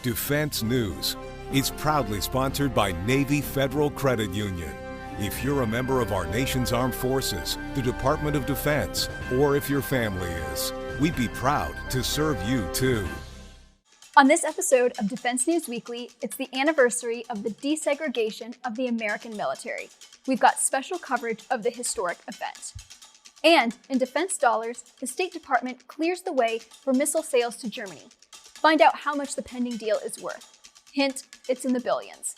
Defense News. It's proudly sponsored by Navy Federal Credit Union. If you're a member of our nation's armed forces, the Department of Defense, or if your family is, we'd be proud to serve you too. On this episode of Defense News Weekly, it's the anniversary of the desegregation of the American military. We've got special coverage of the historic event. And in defense dollars, the State Department clears the way for missile sales to Germany. Find out how much the pending deal is worth. Hint, it's in the billions.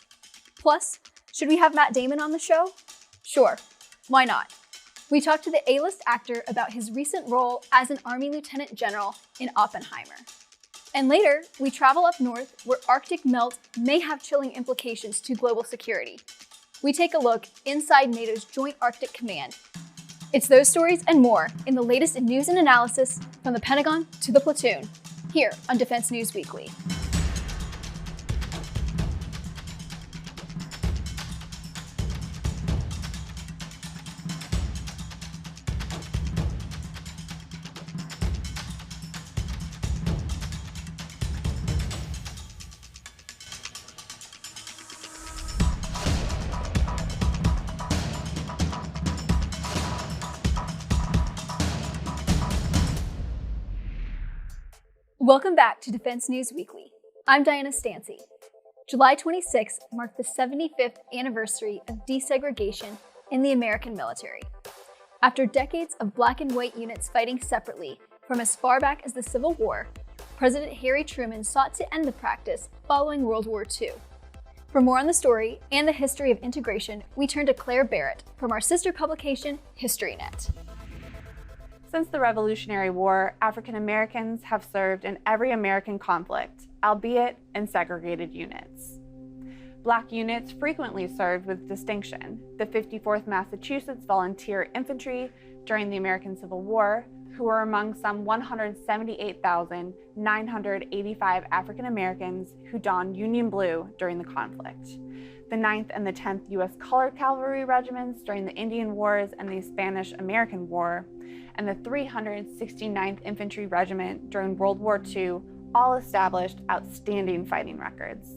Plus, should we have Matt Damon on the show? Sure, why not? We talked to the A-list actor about his recent role as an Army Lieutenant General in Oppenheimer. And later, we travel up north where Arctic melt may have chilling implications to global security. We take a look inside NATO's Joint Arctic Command. It's those stories and more in the latest in news and analysis from the Pentagon to the platoon, here on Defense News Weekly. Welcome back to Defense News Weekly. I'm Diana Stancy. July 26th marked the 75th anniversary of desegregation in the American military. After decades of black and white units fighting separately from as far back as the Civil War, President Harry Truman sought to end the practice following World War II. For more on the story and the history of integration, we turn to Claire Barrett from our sister publication, HistoryNet. Since the Revolutionary War, African Americans have served in every American conflict, albeit in segregated units. Black units frequently served with distinction. The 54th Massachusetts Volunteer Infantry during the American Civil War, who were among some 178,985 African Americans who donned Union blue during the conflict. The 9th and the 10th U.S. Colored Cavalry Regiments during the Indian Wars and the Spanish-American War, and the 369th Infantry Regiment during World War II all established outstanding fighting records.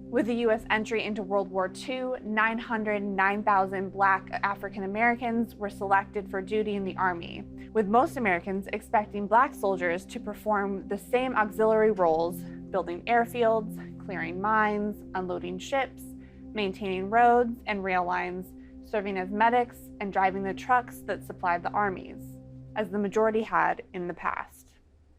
With the U.S. entry into World War II, 909,000 Black African Americans were selected for duty in the Army, with most Americans expecting Black soldiers to perform the same auxiliary roles, building airfields, clearing mines, unloading ships, maintaining roads and rail lines, serving as medics, and driving the trucks that supplied the armies, as the majority had in the past.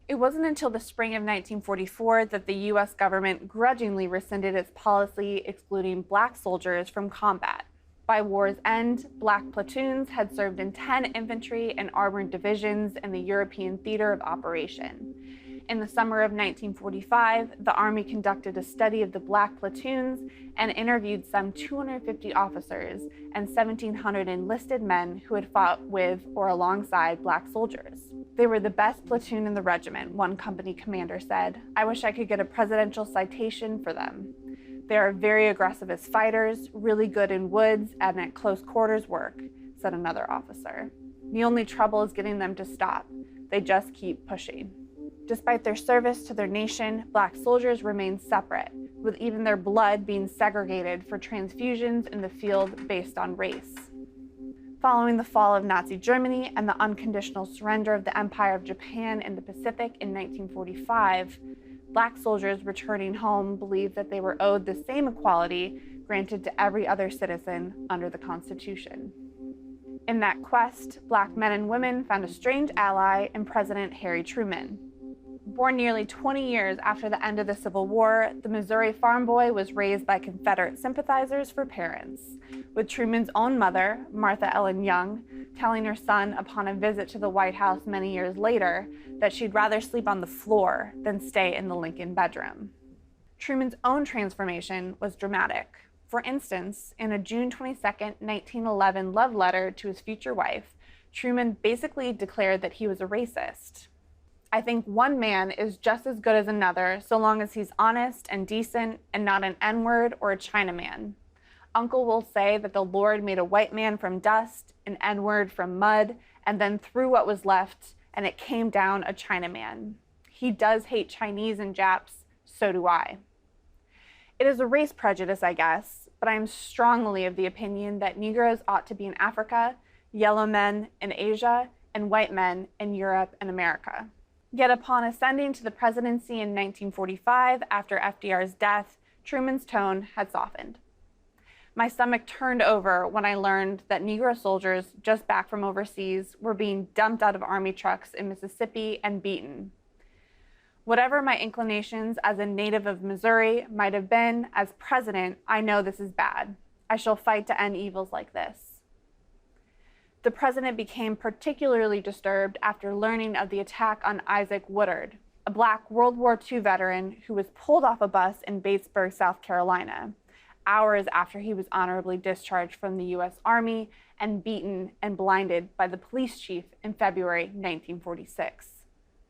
It wasn't until the spring of 1944 that the U.S. government grudgingly rescinded its policy excluding Black soldiers from combat. By war's end, Black platoons had served in 10 infantry and armored divisions in the European theater of operation. In the summer of 1945, the Army conducted a study of the Black platoons and interviewed some 250 officers and 1,700 enlisted men who had fought with or alongside Black soldiers. They were the best platoon in the regiment, one company commander said. I wish I could get a presidential citation for them. They are very aggressive as fighters, really good in woods and at close quarters work, said another officer. The only trouble is getting them to stop. They just keep pushing. Despite their service to their nation, Black soldiers remained separate, with even their blood being segregated for transfusions in the field based on race. Following the fall of Nazi Germany and the unconditional surrender of the Empire of Japan in the Pacific in 1945, Black soldiers returning home believed that they were owed the same equality granted to every other citizen under the Constitution. In that quest, Black men and women found a strange ally in President Harry Truman. Born nearly 20 years after the end of the Civil War, the Missouri farm boy was raised by Confederate sympathizers for parents, with Truman's own mother, Martha Ellen Young, telling her son upon a visit to the White House many years later that she'd rather sleep on the floor than stay in the Lincoln bedroom. Truman's own transformation was dramatic. For instance, in a June 22, 1911 love letter to his future wife, Truman basically declared that he was a racist. I think one man is just as good as another so long as he's honest and decent and not an N-word or a Chinaman. Uncle will say that the Lord made a white man from dust, an N-word from mud, and then threw what was left, and it came down a Chinaman. He does hate Chinese and Japs, so do I. It is a race prejudice, I guess, but I am strongly of the opinion that Negroes ought to be in Africa, yellow men in Asia, and white men in Europe and America. Yet upon ascending to the presidency in 1945, after FDR's death, Truman's tone had softened. My stomach turned over when I learned that Negro soldiers just back from overseas were being dumped out of army trucks in Mississippi and beaten. Whatever my inclinations as a native of Missouri might have been, as president, I know this is bad. I shall fight to end evils like this. The president became particularly disturbed after learning of the attack on Isaac Woodard, a Black World War II veteran who was pulled off a bus in Batesburg, South Carolina, hours after he was honorably discharged from the U.S. Army and beaten and blinded by the police chief in February 1946.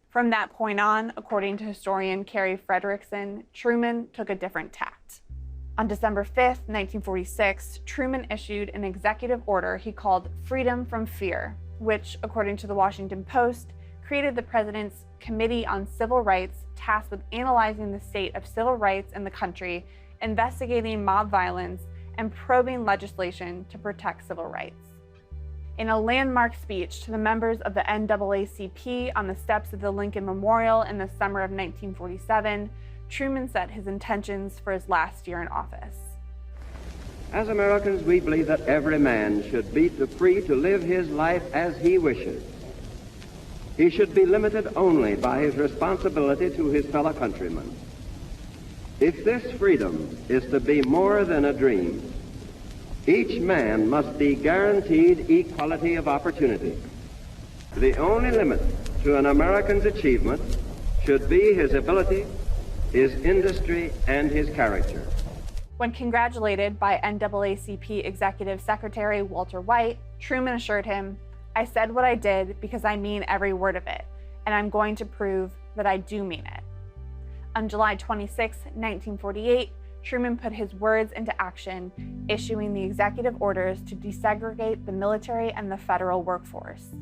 From that point on, according to historian Carrie Frederickson, Truman took a different tact. On December 5th, 1946, Truman issued an executive order he called Freedom from Fear, which, according to the Washington Post, created the president's Committee on Civil Rights tasked with analyzing the state of civil rights in the country, investigating mob violence, and probing legislation to protect civil rights. In a landmark speech to the members of the NAACP on the steps of the Lincoln Memorial in the summer of 1947, Truman set his intentions for his last year in office. As Americans, we believe that every man should be free to live his life as he wishes. He should be limited only by his responsibility to his fellow countrymen. If this freedom is to be more than a dream, each man must be guaranteed equality of opportunity. The only limit to an American's achievement should be his ability, his industry, and his character. When congratulated by NAACP Executive Secretary Walter White, Truman assured him, "I said what I did because I mean every word of it, and I'm going to prove that I do mean it." On July 26, 1948, Truman put his words into action, issuing the executive orders to desegregate the military and the federal workforce.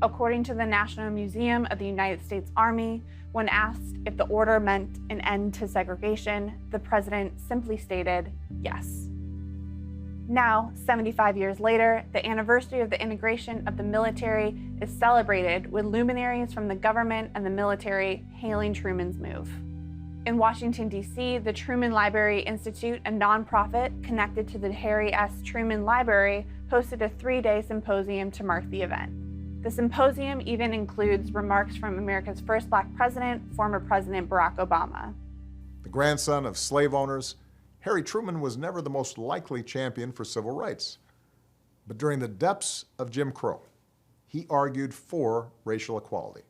According to the National Museum of the United States Army, when asked if the order meant an end to segregation, the president simply stated, "Yes." Now, 75 years later, the anniversary of the integration of the military is celebrated with luminaries from the government and the military hailing Truman's move. In Washington, D.C., the Truman Library Institute, a nonprofit connected to the Harry S. Truman Library, hosted a 3-day symposium to mark the event. The symposium even includes remarks from America's first Black president, former President Barack Obama. The grandson of slave owners, Harry Truman was never the most likely champion for civil rights. But during the depths of Jim Crow, he argued for racial equality,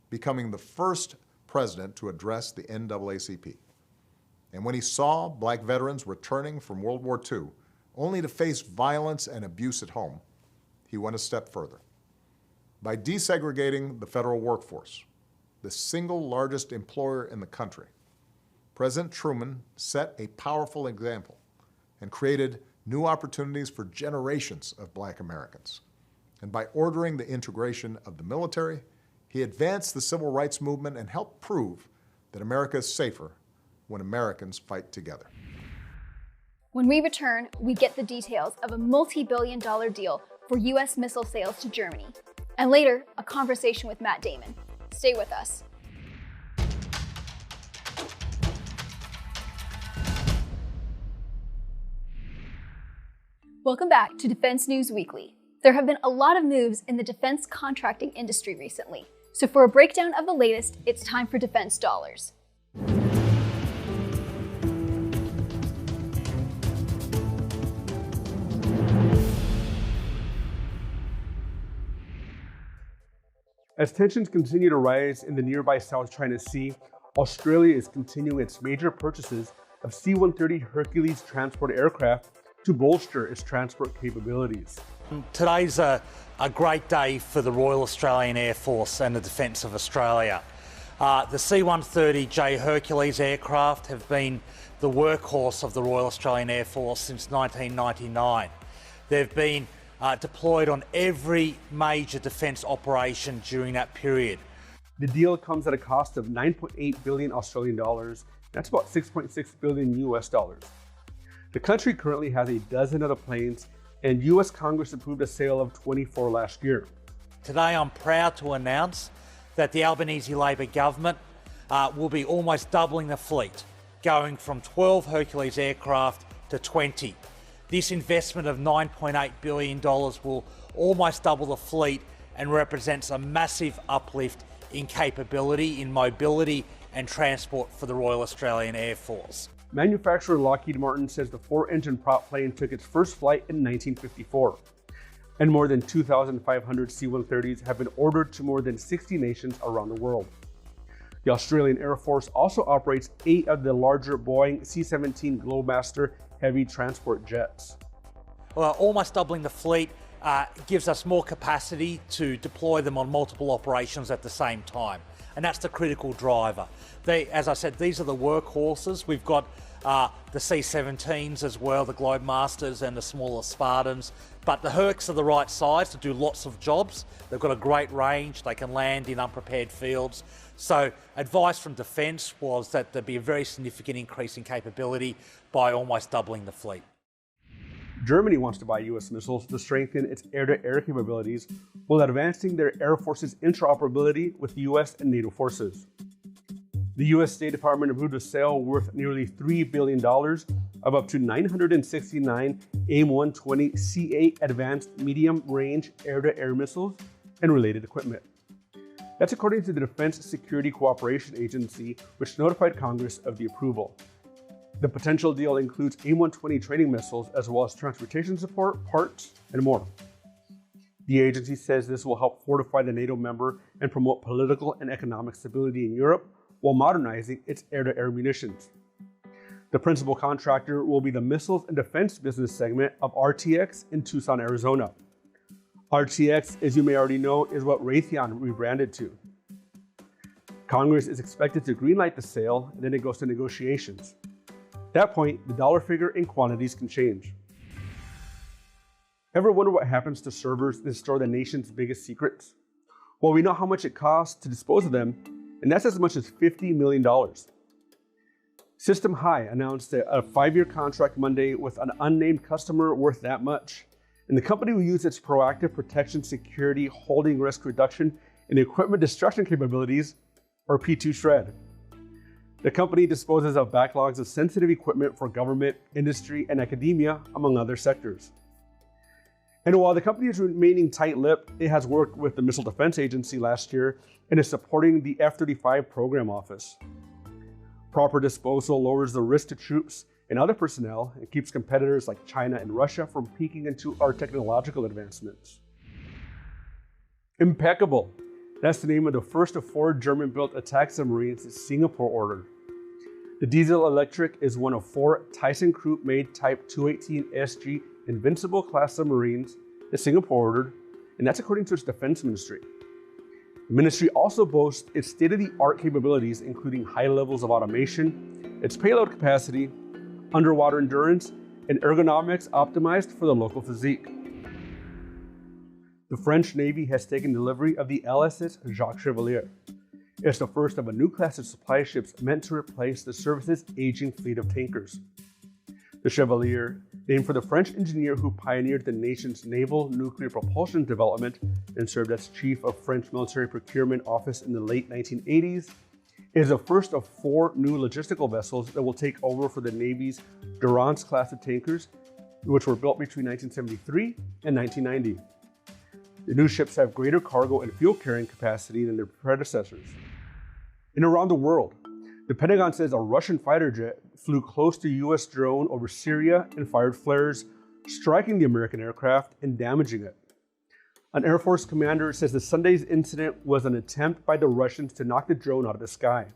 becoming the first president to address the NAACP. And when he saw Black veterans returning from World War II, only to face violence and abuse at home, he went a step further. By desegregating the federal workforce, the single largest employer in the country, President Truman set a powerful example and created new opportunities for generations of Black Americans. And by ordering the integration of the military, he advanced the civil rights movement and helped prove that America is safer when Americans fight together. When we return, we get the details of a multi-billion-dollar deal for U.S. missile sales to Germany. And later, a conversation with Matt Damon. Stay with us. Welcome back to Defense News Weekly. There have been a lot of moves in the defense contracting industry recently. So for a breakdown of the latest, it's time for Defense Dollars. As tensions continue to rise in the nearby South China Sea, Australia is continuing its major purchases of C-130 Hercules transport aircraft to bolster its transport capabilities. Today's a great day for the Royal Australian Air Force and the Defence of Australia. The C-130J Hercules aircraft have been the workhorse of the Royal Australian Air Force since 1999. They've been deployed on every major defence operation during that period. The deal comes at a cost of 9.8 billion Australian dollars. That's about 6.6 billion US dollars. The country currently has a dozen of the planes, and US Congress approved a sale of 24 last year. Today I'm proud to announce that the Albanese Labor government will be almost doubling the fleet, going from 12 Hercules aircraft to 20. This investment of $9.8 billion will almost double the fleet and represents a massive uplift in capability, in mobility and transport for the Royal Australian Air Force. Manufacturer Lockheed Martin says the 4-engine prop plane took its first flight in 1954, and more than 2,500 C-130s have been ordered to more than 60 nations around the world. The Australian Air Force also operates 8 of the larger Boeing C-17 Globemaster heavy transport jets. Well, almost doubling the fleet gives us more capacity to deploy them on multiple operations at the same time. And that's the critical driver. As I said, these are the workhorses. We've got the C-17s as well, the Globemasters and the smaller Spartans. But the Hercs are the right size to do lots of jobs. They've got a great range. They can land in unprepared fields. So advice from Defence was that there'd be a very significant increase in capability by almost doubling the fleet. Germany wants to buy US missiles to strengthen its air-to-air capabilities while advancing their Air Force's interoperability with US and NATO forces. The US State Department approved a sale worth nearly $3 billion of up to 969 AIM-120 advanced medium-range air-to-air missiles and related equipment. That's according to the Defense Security Cooperation Agency, which notified Congress of the approval. The potential deal includes AIM-120 training missiles as well as transportation support, parts, and more. The agency says this will help fortify the NATO member and promote political and economic stability in Europe while modernizing its air-to-air munitions. The principal contractor will be the Missiles and Defense Business segment of RTX in Tucson, Arizona. RTX, as you may already know, is what Raytheon rebranded to. Congress is expected to greenlight the sale, and then it goes to negotiations. At that point, the dollar figure and quantities can change. Ever wonder what happens to servers that store the nation's biggest secrets? Well, we know how much it costs to dispose of them, and that's as much as $50 million. System High announced a 5-year contract Monday with an unnamed customer worth that much, and the company will use its proactive protection, security, holding risk reduction, and equipment destruction capabilities, or P2 Shred. The company disposes of backlogs of sensitive equipment for government, industry, and academia, among other sectors. And while the company is remaining tight-lipped, it has worked with the Missile Defense Agency last year and is supporting the F-35 program office. Proper disposal lowers the risk to troops and other personnel and keeps competitors like China and Russia from peeking into our technological advancements. Impeccable. That's the name of the first of 4 German-built attack submarines that Singapore ordered. The diesel-electric is one of 4 ThyssenKrupp-made Type 218 SG Invincible-class submarines that Singapore ordered, and that's according to its defense ministry. The ministry also boasts its state-of-the-art capabilities, including high levels of automation, its payload capacity, underwater endurance, and ergonomics optimized for the local physique. The French Navy has taken delivery of the LSS Jacques Chevalier. It's the first of a new class of supply ships meant to replace the service's aging fleet of tankers. The Chevalier, named for the French engineer who pioneered the nation's naval nuclear propulsion development and served as chief of French military procurement office in the late 1980s, is the first of 4 new logistical vessels that will take over for the Navy's Durance class of tankers, which were built between 1973 and 1990. The new ships have greater cargo and fuel carrying capacity than their predecessors. And around the world, the Pentagon says a Russian fighter jet flew close to US drone over Syria and fired flares, striking the American aircraft and damaging it. An Air Force commander says the Sunday's incident was an attempt by the Russians to knock the drone out of the sky.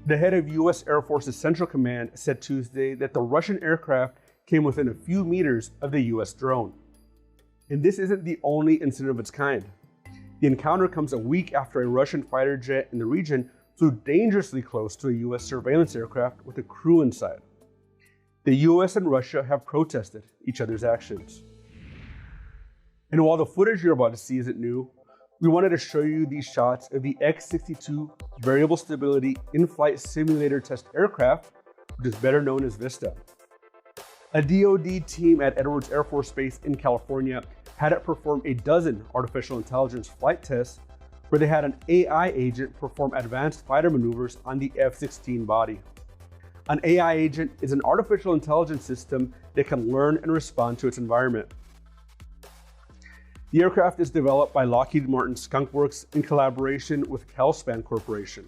The head of US Air Force's Central Command said Tuesday that the Russian aircraft came within a few meters of the US drone. And this isn't the only incident of its kind. The encounter comes a week after a Russian fighter jet in the region flew dangerously close to a US surveillance aircraft with a crew inside. The US and Russia have protested each other's actions. And while the footage you're about to see isn't new, we wanted to show you these shots of the X-62 Variable Stability In-Flight Simulator Test Aircraft, which is better known as VISTA. A DoD team at Edwards Air Force Base in California had it perform a dozen artificial intelligence flight tests where they had an AI agent perform advanced fighter maneuvers on the F-16 body. An AI agent is an artificial intelligence system that can learn and respond to its environment. The aircraft is developed by Lockheed Martin Skunk Works in collaboration with Calspan Corporation.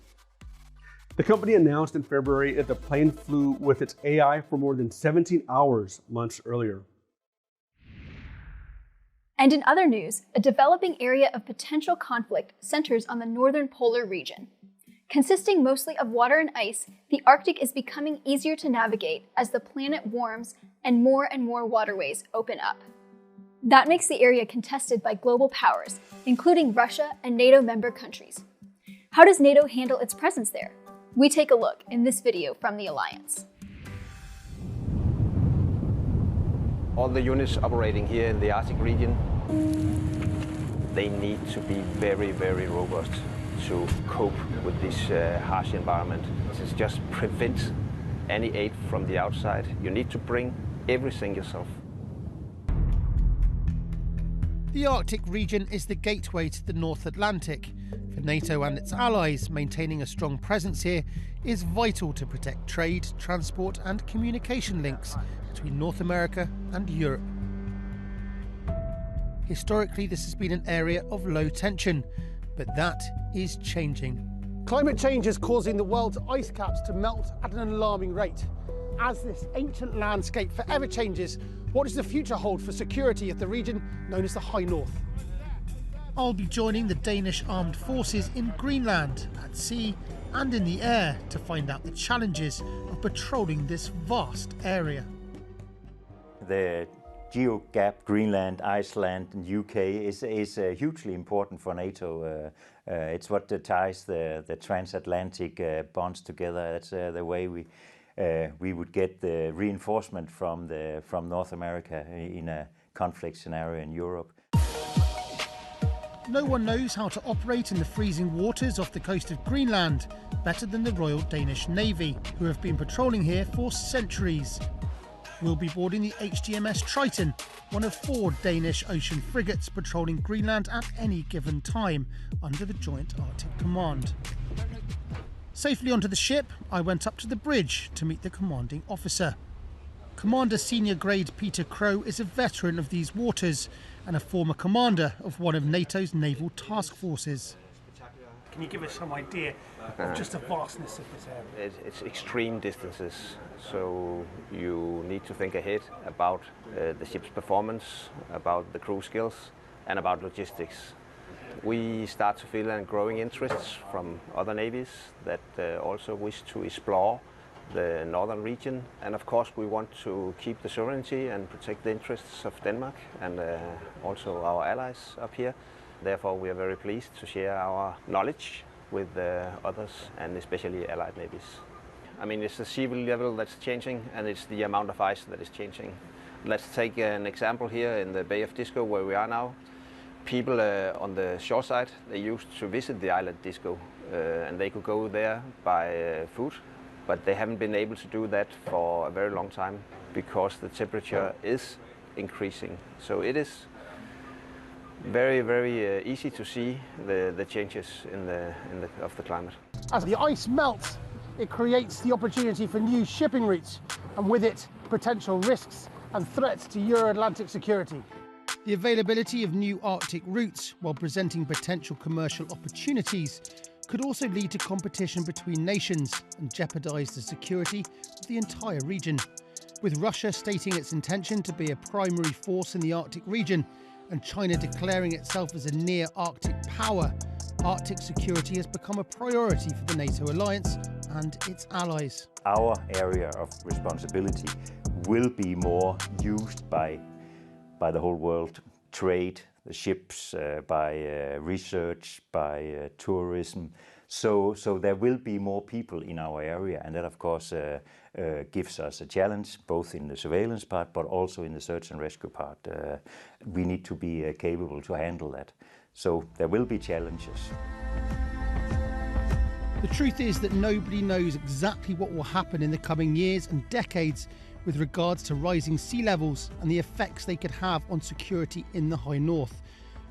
The company announced in February that the plane flew with its AI for more than 17 hours months earlier. And in other news, a developing area of potential conflict centers on the northern polar region. Consisting mostly of water and ice, the Arctic is becoming easier to navigate as the planet warms and more waterways open up. That makes the area contested by global powers, including Russia and NATO member countries. How does NATO handle its presence there? We take a look in this video from the Alliance. All the units operating here in the Arctic region, they need to be very robust to cope with this harsh environment. It just prevents any aid from the outside. You need to bring everything yourself. The Arctic region is the gateway to the North Atlantic. For NATO and its allies, maintaining a strong presence here is vital to protect trade, transport and communication links between North America and Europe. Historically, this has been an area of low tension, but that is changing. Climate change is causing the world's ice caps to melt at an alarming rate. As this ancient landscape forever changes, what does the future hold for security of the region known as the High North? I'll be joining the Danish armed forces in Greenland, at sea and in the air to find out the challenges of patrolling this vast area. The geo-gap, Greenland, Iceland and UK is hugely important for NATO. It's what ties the transatlantic bonds together. That's the way we would get the reinforcement from North America in a conflict scenario in Europe. No one knows how to operate in the freezing waters off the coast of Greenland better than the Royal Danish Navy, who have been patrolling here for centuries. We'll be boarding the HDMS Triton, one of 4 Danish ocean frigates patrolling Greenland at any given time under the Joint Arctic Command. Safely onto the ship, I went up to the bridge to meet the commanding officer. Commander Senior Grade Peter Crow is a veteran of these waters and a former commander of one of NATO's naval task forces. Can you give us some idea of just the vastness of this area? It's extreme distances, so you need to think ahead about the ship's performance, about the crew skills and about logistics. We start to feel a growing interest from other navies that also wish to explore the northern region, and of course we want to keep the sovereignty and protect the interests of Denmark and also our allies up here. Therefore we are very pleased to share our knowledge with others and especially allied navies. I mean, it's the sea level that's changing and it's the amount of ice that is changing. Let's take an example here in the Bay of Disco where we are now. People on the shore side, they used to visit the island Disco and they could go there by foot, but they haven't been able to do that for a very long time because the temperature is increasing. So it is very easy to see the changes of the climate. As the ice melts, it creates the opportunity for new shipping routes and with it potential risks and threats to Euro-Atlantic security. The availability of new Arctic routes, while presenting potential commercial opportunities, could also lead to competition between nations and jeopardise the security of the entire region. With Russia stating its intention to be a primary force in the Arctic region and China declaring itself as a near-Arctic power, Arctic security has become a priority for the NATO alliance and its allies. Our area of responsibility will be more used by the whole world, trade, the ships, by research, by tourism. So there will be more people in our area, and that of course gives us a challenge, both in the surveillance part, but also in the search and rescue part. We need to be capable to handle that. So there will be challenges. The truth is that nobody knows exactly what will happen in the coming years and decades with regards to rising sea levels and the effects they could have on security in the high north.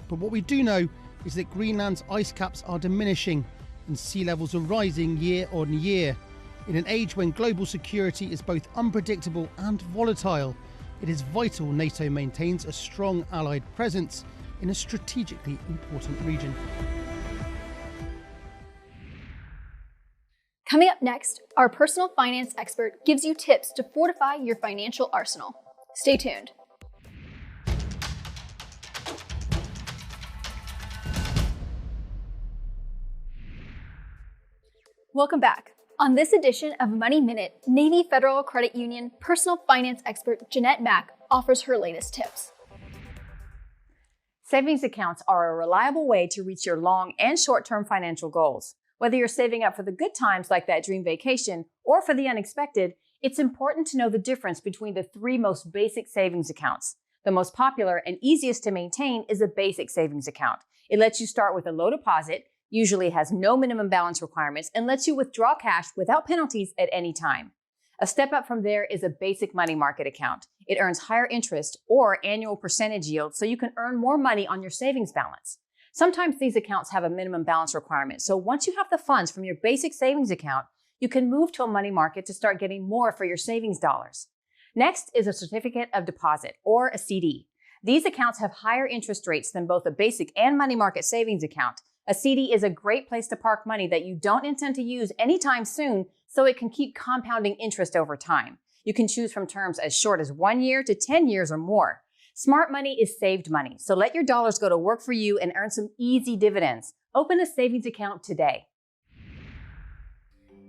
But what we do know is that Greenland's ice caps are diminishing and sea levels are rising year on year. In an age when global security is both unpredictable and volatile, it is vital NATO maintains a strong allied presence in a strategically important region. Coming up next, our personal finance expert gives you tips to fortify your financial arsenal. Stay tuned. Welcome back. On this edition of Money Minute, Navy Federal Credit Union personal finance expert Jeanette Mack offers her latest tips. Savings accounts are a reliable way to reach your long and short-term financial goals. Whether you're saving up for the good times like that dream vacation or for the unexpected, it's important to know the difference between the three most basic savings accounts. The most popular and easiest to maintain is a basic savings account. It lets you start with a low deposit, usually has no minimum balance requirements, and lets you withdraw cash without penalties at any time. A step up from there is a basic money market account. It earns higher interest or annual percentage yield so you can earn more money on your savings balance. Sometimes these accounts have a minimum balance requirement, so once you have the funds from your basic savings account, you can move to a money market to start getting more for your savings dollars. Next is a certificate of deposit, or a CD. These accounts have higher interest rates than both a basic and money market savings account. A CD is a great place to park money that you don't intend to use anytime soon, so it can keep compounding interest over time. You can choose from terms as short as 1 year to 10 years or more. Smart money is saved money, so let your dollars go to work for you and earn some easy dividends. Open a savings account today.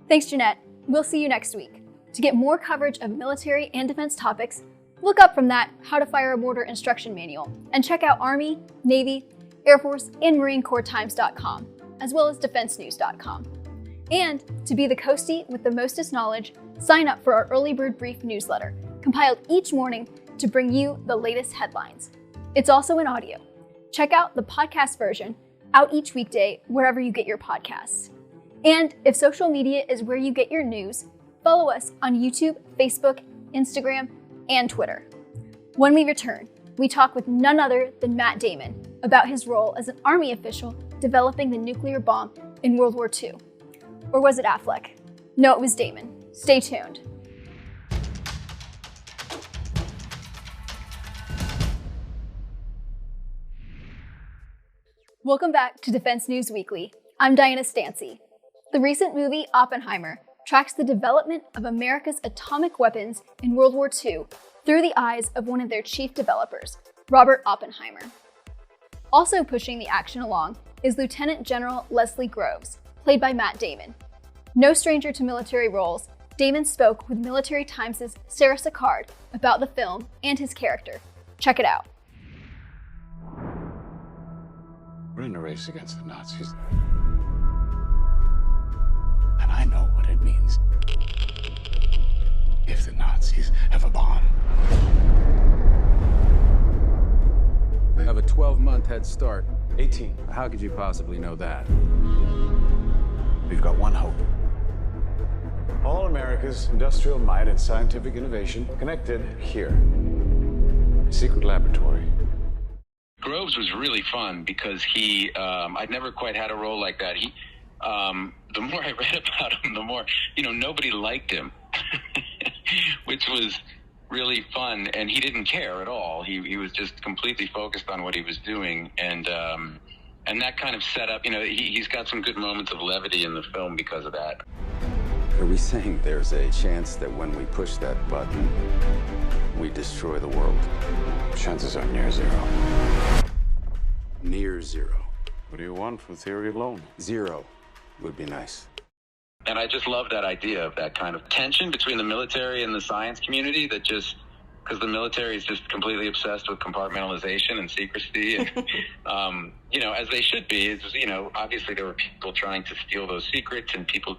Thanks, Jeanette. We'll see you next week. To get more coverage of military and defense topics, look up from that How to Fire a Mortar instruction manual and check out Army, Navy, Air Force, and Marine Corps Times.com, as well as DefenseNews.com. And to be the Coastie with the mostest knowledge, sign up for our Early Bird Brief newsletter, compiled each morning to bring you the latest headlines. It's also in audio. Check out the podcast version, out each weekday wherever you get your podcasts. And if social media is where you get your news, follow us on YouTube, Facebook, Instagram, and Twitter. When we return, we talk with none other than Matt Damon about his role as an Army official developing the nuclear bomb in World War II. Or was it Affleck? No, it was Damon. Stay tuned. Welcome back to Defense News Weekly. I'm Diana Stancy. The recent movie Oppenheimer tracks the development of America's atomic weapons in World War II through the eyes of one of their chief developers, Robert Oppenheimer. Also pushing the action along is Lieutenant General Leslie Groves, played by Matt Damon. No stranger to military roles, Damon spoke with Military Times' Sarah Sicard about the film and his character. Check it out. We're in a race against the Nazis. And I know what it means if the Nazis have a bomb. We have a 12-month head start. 18. How could you possibly know that? We've got one hope. All America's industrial might and scientific innovation connected here. A secret laboratory. Groves was really fun because I'd never quite had a role like that. The more I read about him, the more, nobody liked him, which was really fun. And he didn't care at all. He was just completely focused on what he was doing. And that kind of set up, he's got some good moments of levity in the film because of that. Are we saying there's a chance that when we push that button, we destroy the world? Chances are near zero. Near zero. What do you want from theory alone? 0 would be nice. And I just love that idea of that kind of tension between the military and the science community that just, because the military is just completely obsessed with compartmentalization and secrecy and, as they should be. It's, obviously there were people trying to steal those secrets and people,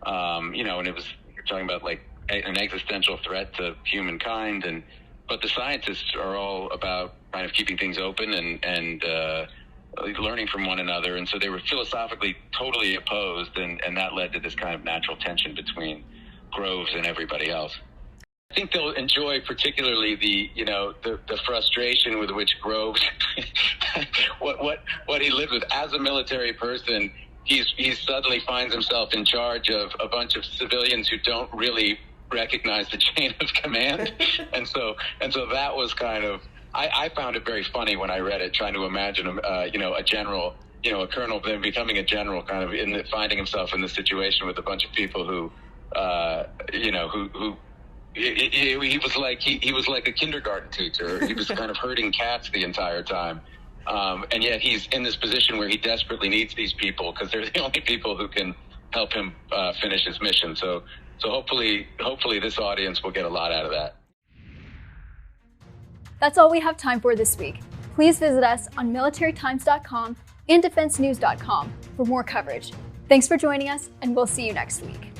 and it was, you're talking about like an existential threat to humankind but the scientists are all about kind of keeping things open and learning from one another, and so they were philosophically totally opposed, and that led to this kind of natural tension between Groves and everybody else. I think they'll enjoy particularly the frustration with which Groves what he lived with as a military person. He suddenly finds himself in charge of a bunch of civilians who don't really recognize the chain of command, and so that was kind of, I found it very funny when I read it, trying to imagine a general, a colonel then becoming a general, kind of finding himself in this situation with a bunch of people who he was like a kindergarten teacher. He was kind of herding cats the entire time. And yet he's in this position where he desperately needs these people because they're the only people who can help him finish his mission. So hopefully this audience will get a lot out of that. That's all we have time for this week. Please visit us on militarytimes.com and defensenews.com for more coverage. Thanks for joining us, and we'll see you next week.